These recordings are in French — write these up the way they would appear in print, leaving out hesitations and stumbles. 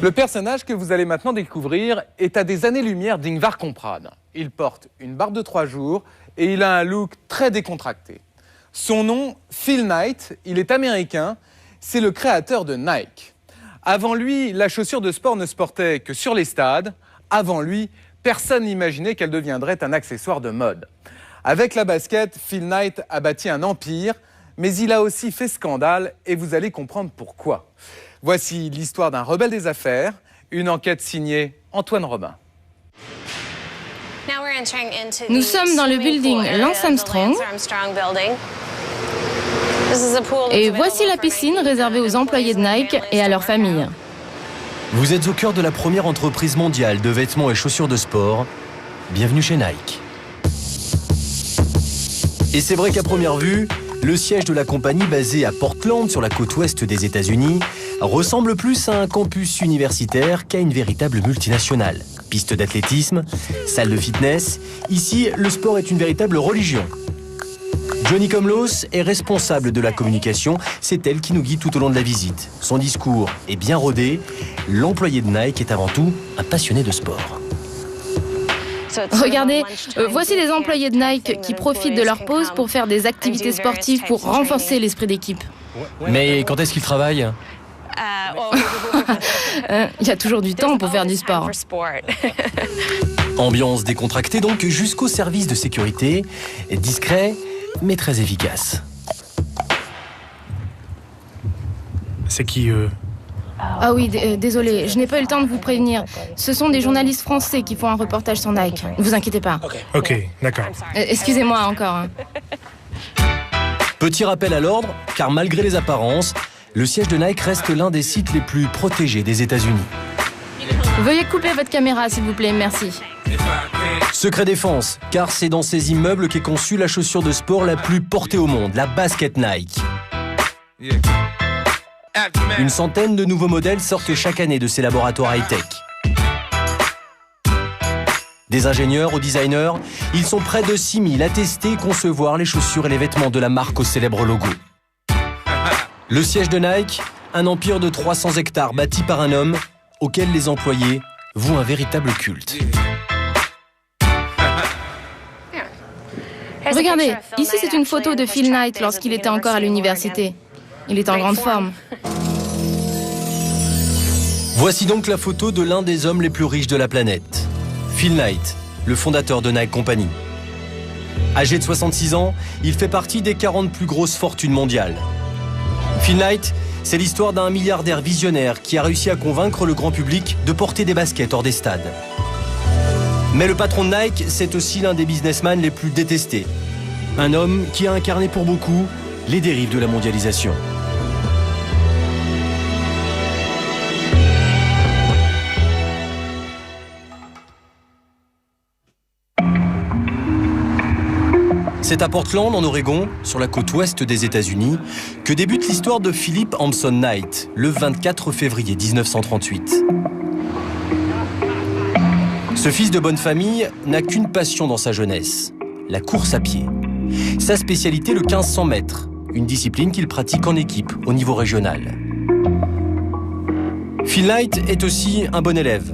Le personnage que vous allez maintenant découvrir est à des années-lumière d'Ingvar Kamprad. Il porte une barbe de 3 jours et il a un look très décontracté. Son nom, Phil Knight, il est américain, c'est le créateur de Nike. Avant lui, la chaussure de sport ne se portait que sur les stades. Avant lui, personne n'imaginait qu'elle deviendrait un accessoire de mode. Avec la basket, Phil Knight a bâti un empire, mais il a aussi fait scandale et vous allez comprendre pourquoi. Voici l'histoire d'un rebelle des affaires, une enquête signée Antoine Robin. Nous sommes dans le building Lance Armstrong. Et voici la piscine réservée aux employés de Nike et à leurs familles. Vous êtes au cœur de la première entreprise mondiale de vêtements et chaussures de sport. Bienvenue chez Nike. Et c'est vrai qu'à première vue, le siège de la compagnie basée à Portland, sur la côte ouest des États-Unis, ressemble plus à un campus universitaire qu'à une véritable multinationale. Piste d'athlétisme, salle de fitness, ici, le sport est une véritable religion. Johnny Komlos est responsable de la communication, c'est elle qui nous guide tout au long de la visite. Son discours est bien rodé, l'employé de Nike est avant tout un passionné de sport. Regardez, voici des employés de Nike qui profitent de leur pause pour faire des activités sportives pour renforcer l'esprit d'équipe. Mais quand est-ce qu'ils travaillent ? Il y a toujours du temps pour faire du sport. Ambiance décontractée donc jusqu'au service de sécurité, discret mais très efficace. C'est qui Ah oui, désolé, je n'ai pas eu le temps de vous prévenir. Ce sont des journalistes français qui font un reportage sur Nike. Ne vous inquiétez pas. Ok, d'accord. Excusez-moi encore. Petit rappel à l'ordre, car malgré les apparences, le siège de Nike reste l'un des sites les plus protégés des États-Unis. Veuillez couper votre caméra, s'il vous plaît, merci. Secret défense, car c'est dans ces immeubles qu'est conçue la chaussure de sport la plus portée au monde, la basket Nike. Une centaine de nouveaux modèles sortent chaque année de ces laboratoires high-tech. Des ingénieurs aux designers, ils sont près de 6000 à tester et concevoir les chaussures et les vêtements de la marque au célèbre logo. Le siège de Nike, un empire de 300 hectares bâti par un homme auquel les employés vouent un véritable culte. Regardez, ici c'est une photo de Phil Knight lorsqu'il était encore à l'université. Il est en grande forme. Voici donc la photo de l'un des hommes les plus riches de la planète. Phil Knight, le fondateur de Nike Company. Âgé de 66 ans, il fait partie des 40 plus grosses fortunes mondiales. Phil Knight, c'est l'histoire d'un milliardaire visionnaire qui a réussi à convaincre le grand public de porter des baskets hors des stades. Mais le patron de Nike, c'est aussi l'un des businessmen les plus détestés. Un homme qui a incarné pour beaucoup les dérives de la mondialisation. C'est à Portland, en Oregon, sur la côte ouest des États-Unis, que débute l'histoire de Philip Hampson Knight, le 24 février 1938. Ce fils de bonne famille n'a qu'une passion dans sa jeunesse, la course à pied. Sa spécialité, le 1500 mètres, une discipline qu'il pratique en équipe au niveau régional. Phil Knight est aussi un bon élève.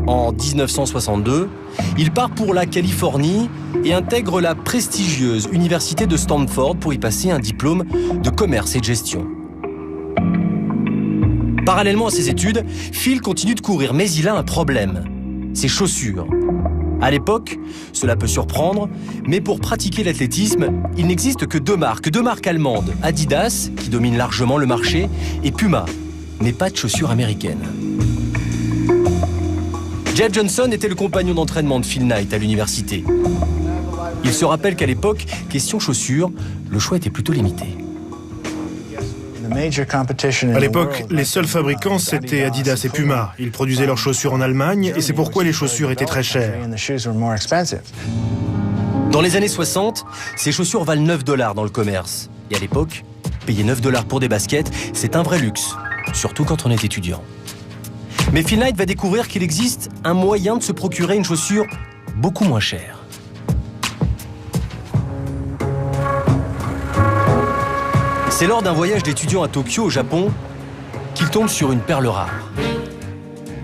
En 1962, il part pour la Californie et intègre la prestigieuse université de Stanford pour y passer un diplôme de commerce et de gestion. Parallèlement à ses études, Phil continue de courir, mais il a un problème. Ses chaussures. À l'époque, cela peut surprendre, mais pour pratiquer l'athlétisme, il n'existe que deux marques allemandes, Adidas, qui domine largement le marché, et Puma, mais pas de chaussures américaines. Jeff Johnson était le compagnon d'entraînement de Phil Knight à l'université. Il se rappelle qu'à l'époque, question chaussures, le choix était plutôt limité. À l'époque, les seuls fabricants, c'était Adidas et Puma. Ils produisaient leurs chaussures en Allemagne et c'est pourquoi les chaussures étaient très chères. Dans les années 60, ces chaussures valent $9 dans le commerce. Et à l'époque, payer $9 pour des baskets, c'est un vrai luxe, surtout quand on est étudiant. Mais Phil Knight va découvrir qu'il existe un moyen de se procurer une chaussure beaucoup moins chère. C'est lors d'un voyage d'étudiant à Tokyo, au Japon, qu'il tombe sur une perle rare.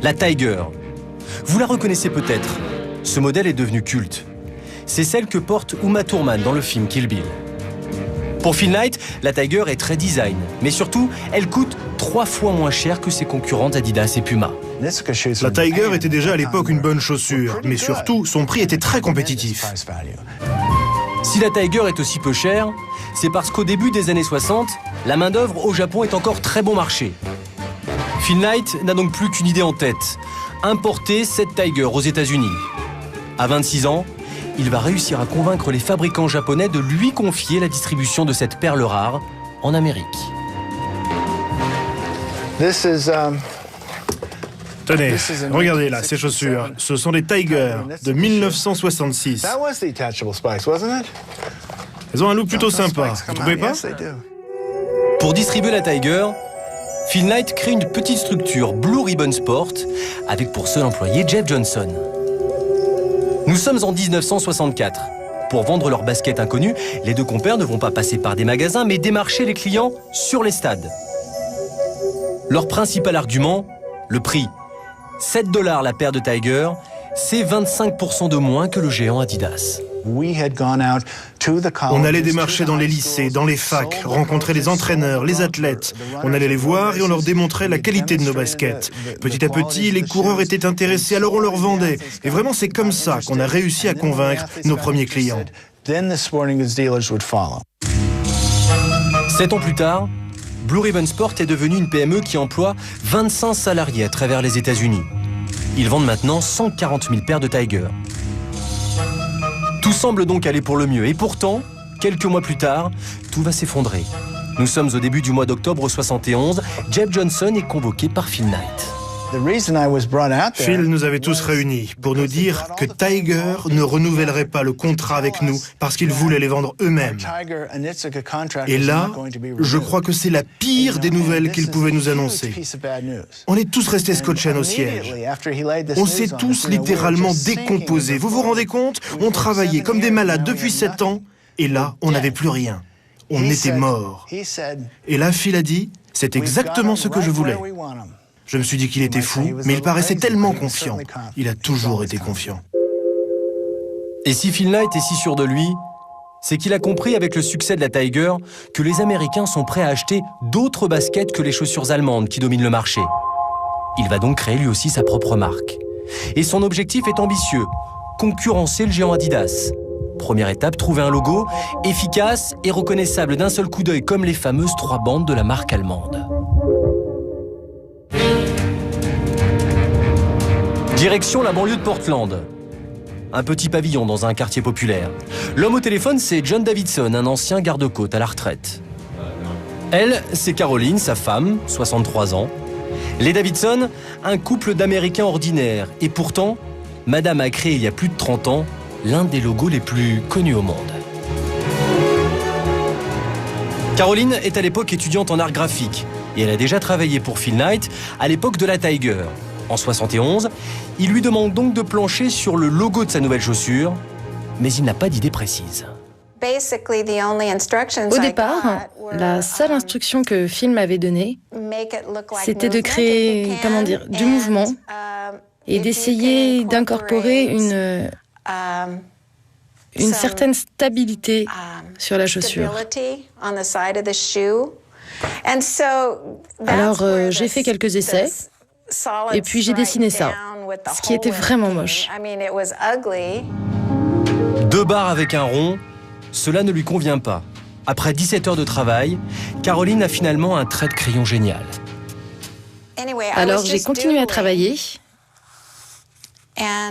la Tiger. Vous la reconnaissez peut-être. Ce modèle est devenu culte. C'est celle que porte Uma Thurman dans le film Kill Bill. Pour Phil Knight, la Tiger est très design, mais surtout, elle coûte 3 fois moins cher que ses concurrentes Adidas et Puma. La Tiger était déjà à l'époque une bonne chaussure, mais surtout, son prix était très compétitif. Si la Tiger est aussi peu chère, c'est parce qu'au début des années 60, la main-d'œuvre au Japon est encore très bon marché. Phil Knight n'a donc plus qu'une idée en tête, importer cette Tiger aux États-Unis. À 26 ans, il va réussir à convaincre les fabricants japonais de lui confier la distribution de cette perle rare en Amérique. Tenez, regardez là, ces chaussures. Ce sont des Tiger de 1966. Elles ont un look plutôt sympa, vous trouvez pas? Pour distribuer la Tiger, Phil Knight crée une petite structure Blue Ribbon Sport avec pour seul employé Jeff Johnson. Nous sommes en 1964. Pour vendre leurs baskets inconnues, les deux compères ne vont pas passer par des magasins, mais démarcher les clients sur les stades. Leur principal argument, le prix. 7 $ la paire de Tiger, c'est 25% de moins que le géant Adidas. On allait démarcher dans les lycées, dans les facs, rencontrer les entraîneurs, les athlètes. On allait les voir et on leur démontrait la qualité de nos baskets. Petit à petit, les coureurs étaient intéressés, alors on leur vendait. Et vraiment, c'est comme ça qu'on a réussi à convaincre nos premiers clients. 7 ans plus tard, Blue Ribbon Sport est devenue une PME qui emploie 25 salariés à travers les États-Unis. Ils vendent maintenant 140 000 paires de Tiger. Tout semble donc aller pour le mieux. Et pourtant, quelques mois plus tard, tout va s'effondrer. Nous sommes au début du mois d'octobre 71. Jeff Johnson est convoqué par Phil Knight. Phil nous avait tous réunis pour nous dire que Tiger ne renouvellerait pas le contrat avec nous parce qu'ils voulaient les vendre eux-mêmes. Et là, je crois que c'est la pire des nouvelles qu'ils pouvaient nous annoncer. On est tous restés scotchés à nos sièges. On s'est tous littéralement décomposés. Vous vous rendez compte? On travaillait comme des malades depuis 7 ans et là, on n'avait plus rien. On était morts. Et là, Phil a dit, c'est exactement ce que je voulais. Je me suis dit qu'il était fou, mais il paraissait tellement confiant. Il a toujours été confiant. Et si Phil Knight est si sûr de lui, c'est qu'il a compris avec le succès de la Tiger que les Américains sont prêts à acheter d'autres baskets que les chaussures allemandes qui dominent le marché. Il va donc créer lui aussi sa propre marque. Et son objectif est ambitieux, concurrencer le géant Adidas. Première étape, trouver un logo efficace et reconnaissable d'un seul coup d'œil comme les fameuses 3 bandes de la marque allemande. Direction la banlieue de Portland. Un petit pavillon dans un quartier populaire. L'homme au téléphone, c'est John Davidson, un ancien garde-côte à la retraite. Elle, c'est Caroline, sa femme, 63 ans. Les Davidson, un couple d'Américains ordinaires. Et pourtant, Madame a créé il y a plus de 30 ans l'un des logos les plus connus au monde. Caroline est à l'époque étudiante en art graphique. Et elle a déjà travaillé pour Phil Knight à l'époque de la Tiger. En 71, il lui demande donc de plancher sur le logo de sa nouvelle chaussure, mais il n'a pas d'idée précise. Au départ, la seule instruction que Phil m'avait donnée, c'était de créer, du mouvement et d'essayer d'incorporer une certaine stabilité sur la chaussure. Alors, j'ai fait quelques essais. Et puis j'ai dessiné ça, ce qui était vraiment moche. 2 barres avec un rond, cela ne lui convient pas. Après 17 heures de travail, Caroline a finalement un trait de crayon génial. Alors j'ai continué à travailler.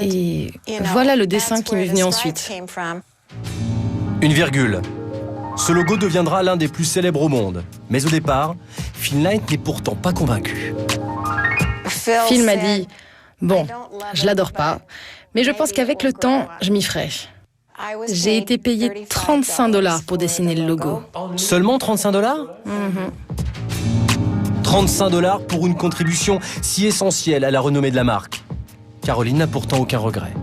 Et voilà le dessin qui m'est venu ensuite. Une virgule. Ce logo deviendra l'un des plus célèbres au monde. Mais au départ, Phil Knight n'est pourtant pas convaincu. Phil m'a dit, bon, je l'adore pas, mais je pense qu'avec le temps, je m'y ferai. J'ai été payé 35 $ pour dessiner le logo. Seulement 35 $? 35 $ pour une contribution si essentielle à la renommée de la marque. Caroline n'a pourtant aucun regret.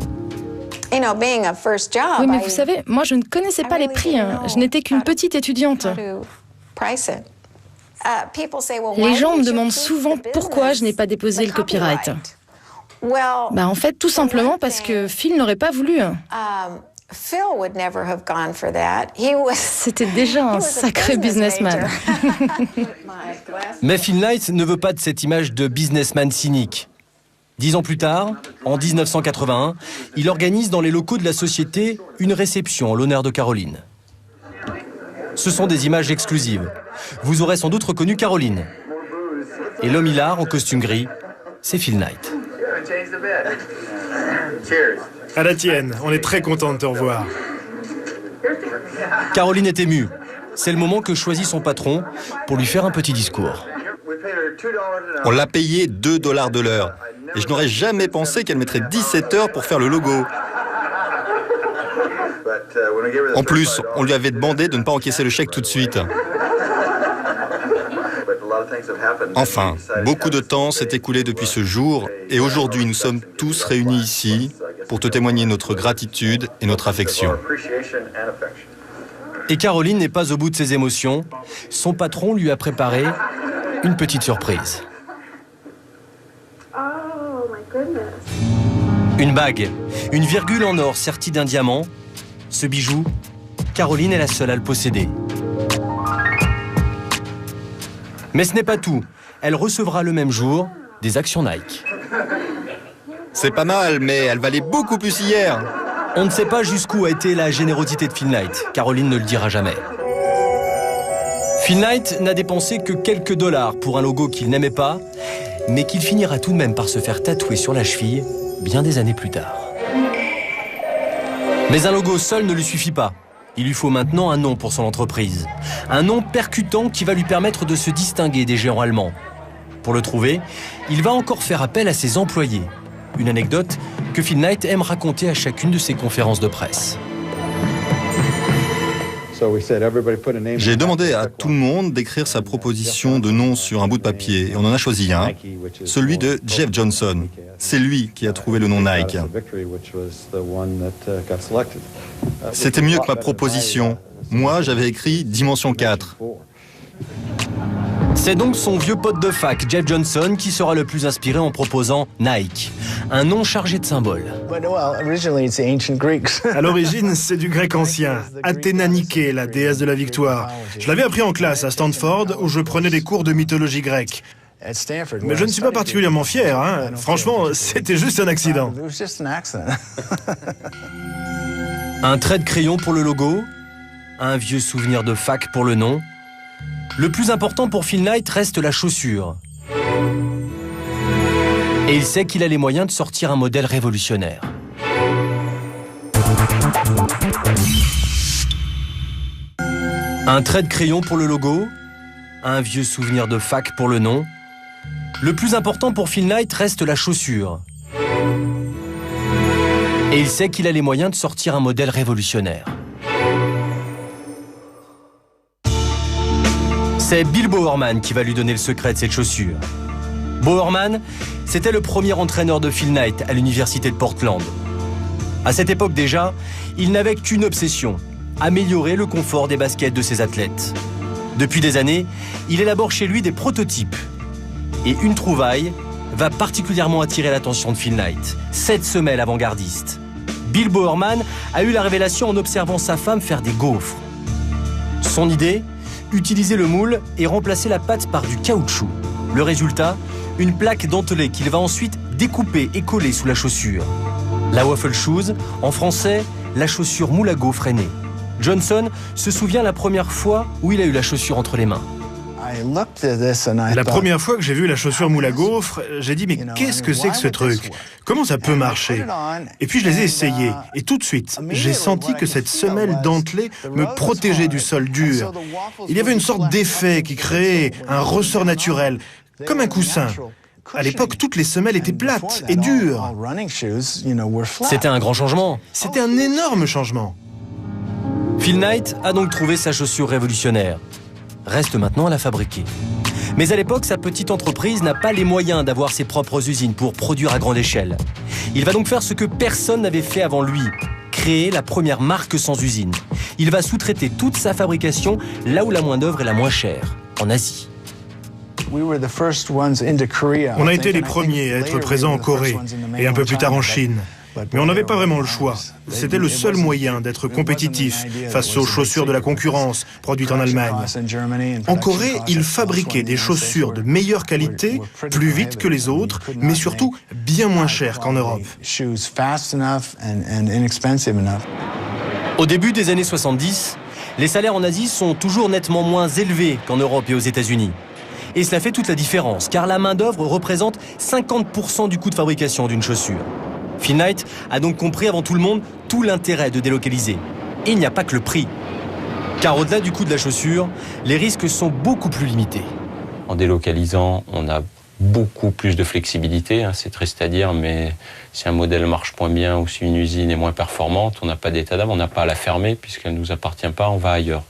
Oui, mais vous savez, moi je ne connaissais pas les prix. Je n'étais qu'une petite étudiante. Les gens me demandent souvent pourquoi je n'ai pas déposé le copyright. En fait, tout simplement parce que Phil n'aurait pas voulu. C'était déjà un sacré businessman. Mais Phil Knight ne veut pas de cette image de businessman cynique. 10 ans plus tard, en 1981, il organise dans les locaux de la société une réception en l'honneur de Caroline. Ce sont des images exclusives. Vous aurez sans doute reconnu Caroline. Et l'homme hilar en costume gris, c'est Phil Knight. À la tienne, on est très content de te revoir. Caroline est émue. C'est le moment que choisit son patron pour lui faire un petit discours. On l'a payé 2 $ de l'heure. Et je n'aurais jamais pensé qu'elle mettrait 17 heures pour faire le logo. En plus, on lui avait demandé de ne pas encaisser le chèque tout de suite. Enfin, beaucoup de temps s'est écoulé depuis ce jour et aujourd'hui nous sommes tous réunis ici pour te témoigner notre gratitude et notre affection. Et Caroline n'est pas au bout de ses émotions. Son patron lui a préparé une petite surprise. Une bague, une virgule en or sertie d'un diamant. Ce bijou, Caroline est la seule à le posséder. Mais ce n'est pas tout. Elle recevra le même jour des actions Nike. C'est pas mal, mais elle valait beaucoup plus hier. On ne sait pas jusqu'où a été la générosité de Phil Knight. Caroline ne le dira jamais. Phil Knight n'a dépensé que quelques dollars pour un logo qu'il n'aimait pas, mais qu'il finira tout de même par se faire tatouer sur la cheville bien des années plus tard. Mais un logo seul ne lui suffit pas. Il lui faut maintenant un nom pour son entreprise. Un nom percutant qui va lui permettre de se distinguer des géants allemands. Pour le trouver, il va encore faire appel à ses employés. Une anecdote que Phil Knight aime raconter à chacune de ses conférences de presse. J'ai demandé à tout le monde d'écrire sa proposition de nom sur un bout de papier et on en a choisi un, celui de Jeff Johnson. C'est lui qui a trouvé le nom Nike. C'était mieux que ma proposition. Moi, j'avais écrit Dimension 4. C'est donc son vieux pote de fac, Jeff Johnson, qui sera le plus inspiré en proposant Nike, un nom chargé de symboles. À l'origine, c'est du grec ancien. Athéna Niké, la déesse de la victoire. Je l'avais appris en classe à Stanford, où je prenais des cours de mythologie grecque. Mais je ne suis pas particulièrement fier, hein. Franchement, c'était juste un accident. Un trait de crayon pour le logo, un vieux souvenir de fac pour le nom. Le plus important pour Phil Knight reste la chaussure. Et il sait qu'il a les moyens de sortir un modèle révolutionnaire. Un trait de crayon pour le logo, un vieux souvenir de fac pour le nom. Le plus important pour Phil Knight reste la chaussure. Et il sait qu'il a les moyens de sortir un modèle révolutionnaire. C'est Bill Bowerman qui va lui donner le secret de cette chaussure. Bowerman, c'était le premier entraîneur de Phil Knight à l'université de Portland. À cette époque déjà, il n'avait qu'une obsession, améliorer le confort des baskets de ses athlètes. Depuis des années, il élabore chez lui des prototypes. Et une trouvaille va particulièrement attirer l'attention de Phil Knight, cette semelle avant-gardiste. Bill Bowerman a eu la révélation en observant sa femme faire des gaufres. Son idée ? Utiliser le moule et remplacer la pâte par du caoutchouc. Le résultat, une plaque dentelée qu'il va ensuite découper et coller sous la chaussure. La waffle shoes, en français, la chaussure moule à gaufre est née. Johnson se souvient la première fois où il a eu la chaussure entre les mains. La première fois que j'ai vu la chaussure moule à gaufre, j'ai dit mais qu'est-ce que c'est que ce truc? Comment ça peut marcher? Et puis je les ai essayés et tout de suite, j'ai senti que cette semelle dentelée me protégeait du sol dur. Il y avait une sorte d'effet qui créait un ressort naturel, comme un coussin. À l'époque, toutes les semelles étaient plates et dures. C'était un grand changement. C'était un énorme changement. Phil Knight a donc trouvé sa chaussure révolutionnaire. Reste maintenant à la fabriquer. Mais à l'époque, sa petite entreprise n'a pas les moyens d'avoir ses propres usines pour produire à grande échelle. Il va donc faire ce que personne n'avait fait avant lui, créer la première marque sans usine. Il va sous-traiter toute sa fabrication là où la main-d'œuvre est la moins chère, en Asie. On a été les premiers à être présents en Corée et un peu plus tard en Chine. Mais on n'avait pas vraiment le choix. C'était le seul moyen d'être compétitif face aux chaussures de la concurrence produites en Allemagne. En Corée, ils fabriquaient des chaussures de meilleure qualité, plus vite que les autres, mais surtout bien moins chères qu'en Europe. Au début des années 70, les salaires en Asie sont toujours nettement moins élevés qu'en Europe et aux États-Unis. Et cela fait toute la différence, car la main-d'œuvre représente 50% du coût de fabrication d'une chaussure. Phil Knight a donc compris avant tout le monde tout l'intérêt de délocaliser. Et il n'y a pas que le prix. Car au-delà du coût de la chaussure, les risques sont beaucoup plus limités. En délocalisant, on a beaucoup plus de flexibilité, c'est triste à dire, mais si un modèle marche moins bien ou si une usine est moins performante, on n'a pas d'état d'âme, on n'a pas à la fermer puisqu'elle ne nous appartient pas, on va ailleurs.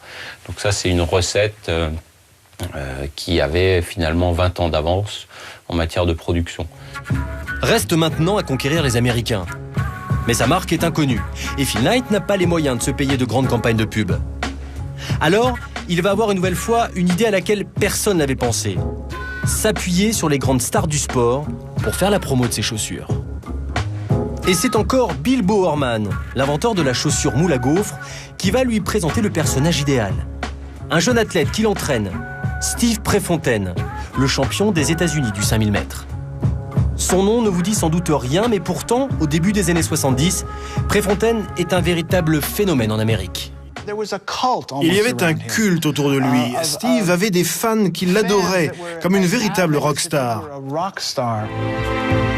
Donc ça, c'est une recette qui avait finalement 20 ans d'avance en matière de production. Reste maintenant à conquérir les Américains. Mais sa marque est inconnue et Phil Knight n'a pas les moyens de se payer de grandes campagnes de pub. Alors, il va avoir une nouvelle fois une idée à laquelle personne n'avait pensé. S'appuyer sur les grandes stars du sport pour faire la promo de ses chaussures. Et c'est encore Bill Bowerman, l'inventeur de la chaussure moule à gaufres, qui va lui présenter le personnage idéal. Un jeune athlète qui l'entraîne, Steve Prefontaine, le champion des États-Unis du 5000 mètres. Son nom ne vous dit sans doute rien, mais pourtant, au début des années 70, Prefontaine est un véritable phénomène en Amérique. Il y avait un culte autour de lui. Steve avait des fans qui l'adoraient comme une véritable rockstar.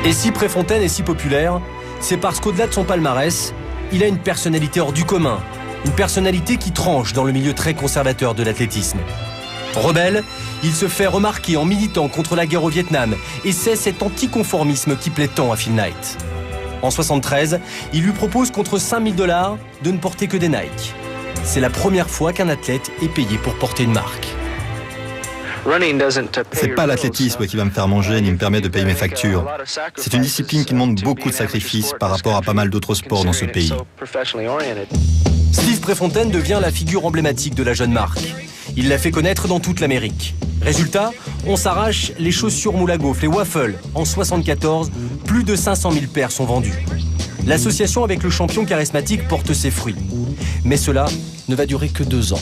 Et si Prefontaine est si populaire, c'est parce qu'au-delà de son palmarès, il a une personnalité hors du commun. Une personnalité qui tranche dans le milieu très conservateur de l'athlétisme. Rebelle, il se fait remarquer en militant contre la guerre au Vietnam et c'est cet anticonformisme qui plaît tant à Phil Knight. En 73, il lui propose contre $5000 de ne porter que des Nike. C'est la première fois qu'un athlète est payé pour porter une marque. C'est pas l'athlétisme qui va me faire manger ni me permet de payer mes factures. C'est une discipline qui demande beaucoup de sacrifices par rapport à pas mal d'autres sports dans ce pays. Steve Prefontaine devient la figure emblématique de la jeune marque. Il la fait connaître dans toute l'Amérique. Résultat, on s'arrache les chaussures moule à gaufres, les waffles. En 74, plus de 500 000 paires sont vendues. L'association avec le champion charismatique porte ses fruits. Mais cela ne va durer que 2 ans.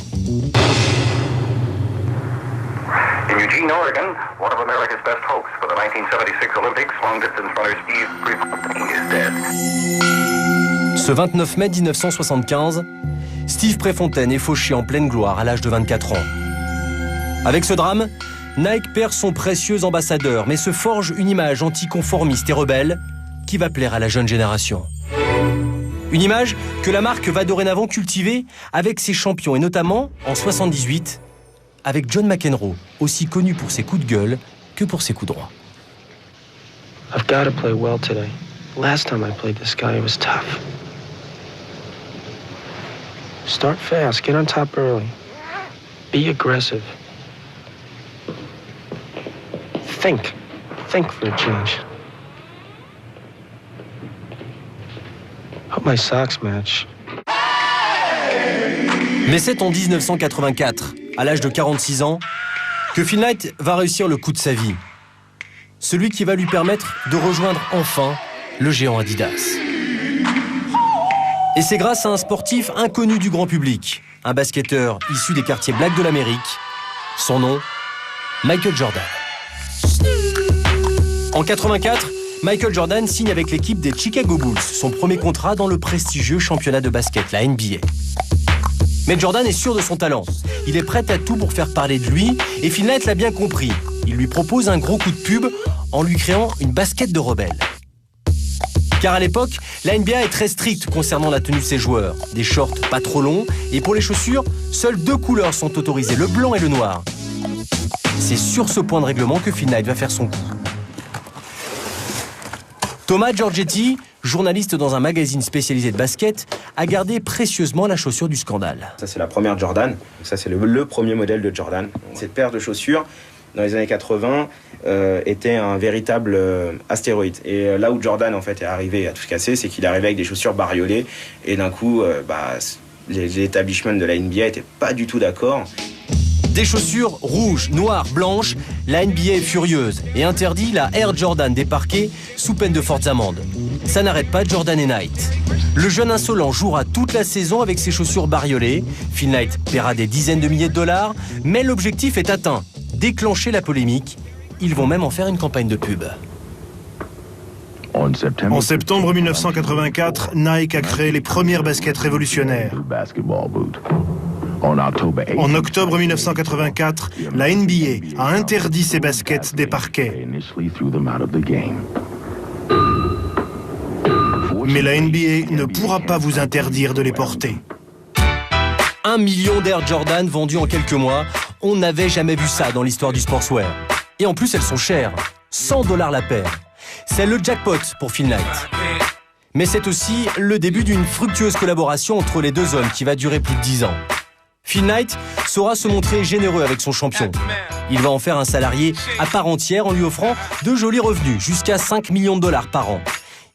In Eugene, Oregon, one of America's best hopes for the 1976 Olympics, long-distance runner Steve Prefontaine is dead. Ce 29 mai 1975, Steve Prefontaine est fauché en pleine gloire à l'âge de 24 ans. Avec ce drame, Nike perd son précieux ambassadeur, mais se forge une image anticonformiste et rebelle qui va plaire à la jeune génération. Une image que la marque va dorénavant cultiver avec ses champions, et notamment, en 78, avec John McEnroe, aussi connu pour ses coups de gueule que pour ses coups droits. I've got to play well today. Last time I played this guy, it was tough. Start fast, get on top early. Be aggressive. Think for a change. Hope my socks match. Mais c'est en 1984, à l'âge de 46 ans, que Phil Knight va réussir le coup de sa vie. Celui qui va lui permettre de rejoindre enfin le géant Adidas. Et c'est grâce à un sportif inconnu du grand public, un basketteur issu des quartiers blacks de l'Amérique. Son nom, Michael Jordan. En 84, Michael Jordan signe avec l'équipe des Chicago Bulls, son premier contrat dans le prestigieux championnat de basket, la NBA. Mais Jordan est sûr de son talent. Il est prêt à tout pour faire parler de lui et Phil Knight l'a bien compris. Il lui propose un gros coup de pub en lui créant une basket de rebelle. Car à l'époque, la NBA est très stricte concernant la tenue de ses joueurs. Des shorts pas trop longs et pour les chaussures, seules 2 couleurs sont autorisées, le blanc et le noir. C'est sur ce point de règlement que Phil Knight va faire son coup. Thomas Giorgetti, journaliste dans un magazine spécialisé de basket, a gardé précieusement la chaussure du scandale. Ça, c'est la première Jordan. Ça, c'est le premier modèle de Jordan. Cette paire de chaussures, dans les années 80, était un véritable astéroïde. Et là où Jordan, en fait, est arrivé à tout casser, c'est qu'il est arrivé avec des chaussures bariolées. Et d'un coup, les établissements de la NBA n'étaient pas du tout d'accord. Des chaussures rouges, noires, blanches, la NBA est furieuse et interdit la Air Jordan des parquets sous peine de fortes amendes. Ça n'arrête pas Jordan et Knight. Le jeune insolent jouera toute la saison avec ses chaussures bariolées. Phil Knight paiera des dizaines de milliers de dollars, mais l'objectif est atteint. Déclencher la polémique. Ils vont même en faire une campagne de pub. En septembre 1984, Nike a créé les premières baskets révolutionnaires. En octobre 1984, la NBA a interdit ces baskets des parquets. Mais la NBA ne pourra pas vous interdire de les porter. 1 million d'Air Jordan vendus en quelques mois. On n'avait jamais vu ça dans l'histoire du sportswear. Et en plus, elles sont chères. 100 $ la paire. C'est le jackpot pour Phil Knight. Mais c'est aussi le début d'une fructueuse collaboration entre les deux hommes qui va durer plus de 10 ans. Phil Knight saura se montrer généreux avec son champion. Il va en faire un salarié à part entière en lui offrant de jolis revenus, jusqu'à 5 millions de dollars par an.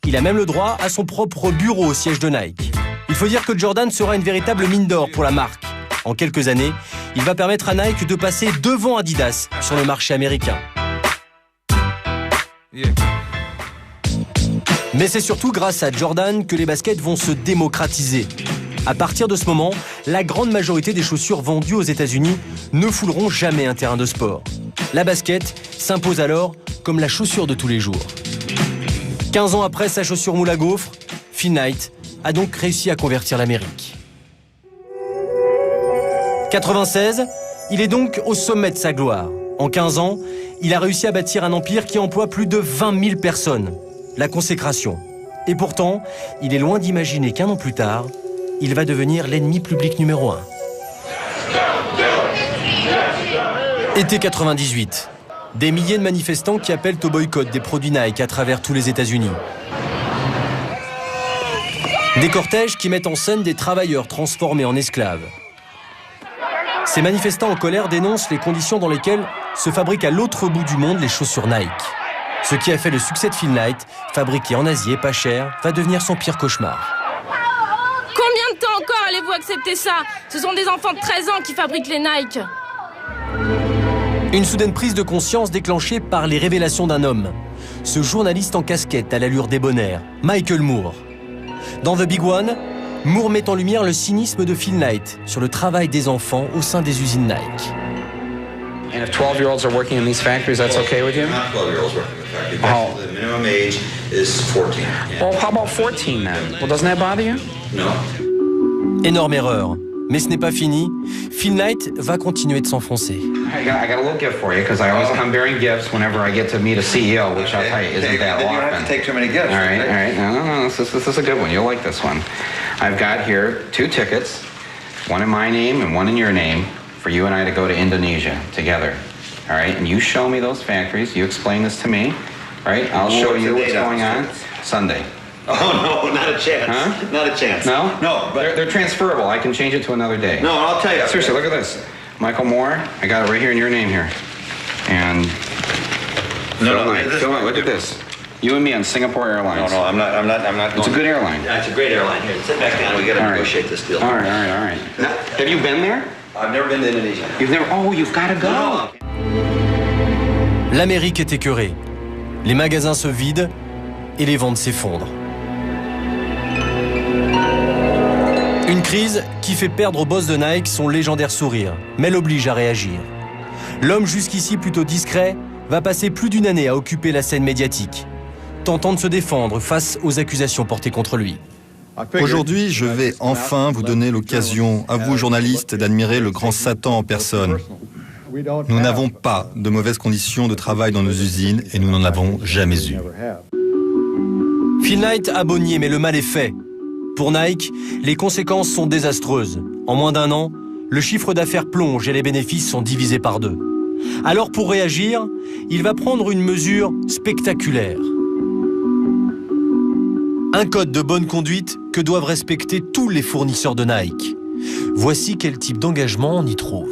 Il a même le droit à son propre bureau au siège de Nike. Il faut dire que Jordan sera une véritable mine d'or pour la marque. En quelques années, il va permettre à Nike de passer devant Adidas sur le marché américain. Mais c'est surtout grâce à Jordan que les baskets vont se démocratiser. À partir de ce moment, la grande majorité des chaussures vendues aux États-Unis ne fouleront jamais un terrain de sport. La basket s'impose alors comme la chaussure de tous les jours. 15 ans après sa chaussure moule à gaufres, Phil Knight a donc réussi à convertir l'Amérique. 96, il est donc au sommet de sa gloire. En 15 ans, il a réussi à bâtir un empire qui emploie plus de 20 000 personnes. La consécration. Et pourtant, il est loin d'imaginer qu'un an plus tard, il va devenir l'ennemi public numéro 1. Été 98. Des milliers de manifestants qui appellent au boycott des produits Nike à travers tous les États-Unis. Des cortèges qui mettent en scène des travailleurs transformés en esclaves. Ces manifestants en colère dénoncent les conditions dans lesquelles se fabriquent à l'autre bout du monde les chaussures Nike. Ce qui a fait le succès de Phil Knight, fabriqué en Asie et pas cher, va devenir son pire cauchemar. Combien de temps encore allez-vous accepter ça? Ce sont des enfants de 13 ans qui fabriquent les Nike. Une soudaine prise de conscience déclenchée par les révélations d'un homme. Ce journaliste en casquette à l'allure débonnaire, Michael Moore. Dans The Big One, Moore met en lumière le cynisme de Phil Knight sur le travail des enfants au sein des usines Nike. And if 12-year-olds are working in these factories, that's okay with you? Not 12-year-olds working in the factory. Oh. The minimum age is 14. Yeah. Well, how about 14 then? Well, doesn't that bother you? No. Énorme erreur. Mais ce n'est pas fini. Phil Knight va continuer de s'enfoncer. I got a little gift for you because I always come bearing gifts whenever I get to meet a CEO, which I'll tell you isn't that often. You don't have to take too many gifts. All right. No. This is a good one. You'll like this one. I've got here 2 tickets, one in my name and one in your name, for you and I to go to Indonesia together. All right, and you show me those factories. You explain this to me, right? I'll show you what's going on. Sunday. Oh, no, not a chance. Huh? Not a chance. No? No, but... They're transferable. I can change it to another day. No, I'll tell you. Seriously, look at this. Michael Moore, I got it right here in your name here. And... No, look at this. You and me on Singapore Airlines. No, I'm not It's a good airline. Yeah, it's a great airline. Here, sit back down. We got to negotiate this deal. All right. Have you been there? I've never been to Indonesia. You've got to go. No. L'Amérique est écœurée. Les magasins se vident et les ventes s'effondrent. Une crise qui fait perdre au boss de Nike son légendaire sourire, mais l'oblige à réagir. L'homme jusqu'ici plutôt discret va passer plus d'une année à occuper la scène médiatique, tentant de se défendre face aux accusations portées contre lui. Aujourd'hui, je vais enfin vous donner l'occasion, à vous journalistes, d'admirer le grand Satan en personne. Nous n'avons pas de mauvaises conditions de travail dans nos usines et nous n'en avons jamais eu. Phil Knight a beau nier, mais le mal est fait. Pour Nike, les conséquences sont désastreuses. En moins d'un an, le chiffre d'affaires plonge et les bénéfices sont divisés par 2. Alors pour réagir, il va prendre une mesure spectaculaire. Un code de bonne conduite que doivent respecter tous les fournisseurs de Nike. Voici quel type d'engagement on y trouve.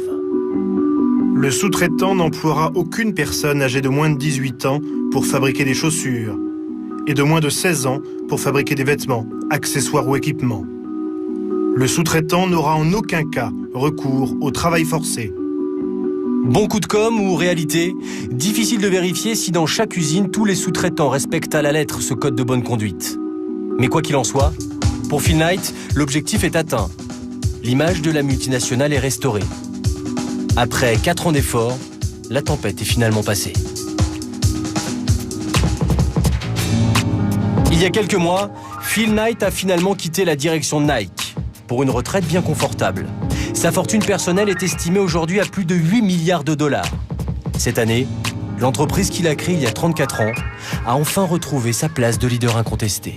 Le sous-traitant n'emploiera aucune personne âgée de moins de 18 ans pour fabriquer des chaussures et de moins de 16 ans pour fabriquer des vêtements, accessoires ou équipements. Le sous-traitant n'aura en aucun cas recours au travail forcé. Bon coup de com' ou réalité? Difficile de vérifier si dans chaque usine, tous les sous-traitants respectent à la lettre ce code de bonne conduite. Mais quoi qu'il en soit, pour Phil Knight, l'objectif est atteint. L'image de la multinationale est restaurée. Après 4 ans d'efforts, la tempête est finalement passée. Il y a quelques mois, Phil Knight a finalement quitté la direction de Nike pour une retraite bien confortable. Sa fortune personnelle est estimée aujourd'hui à plus de 8 milliards de dollars. Cette année, l'entreprise qu'il a créée il y a 34 ans a enfin retrouvé sa place de leader incontesté.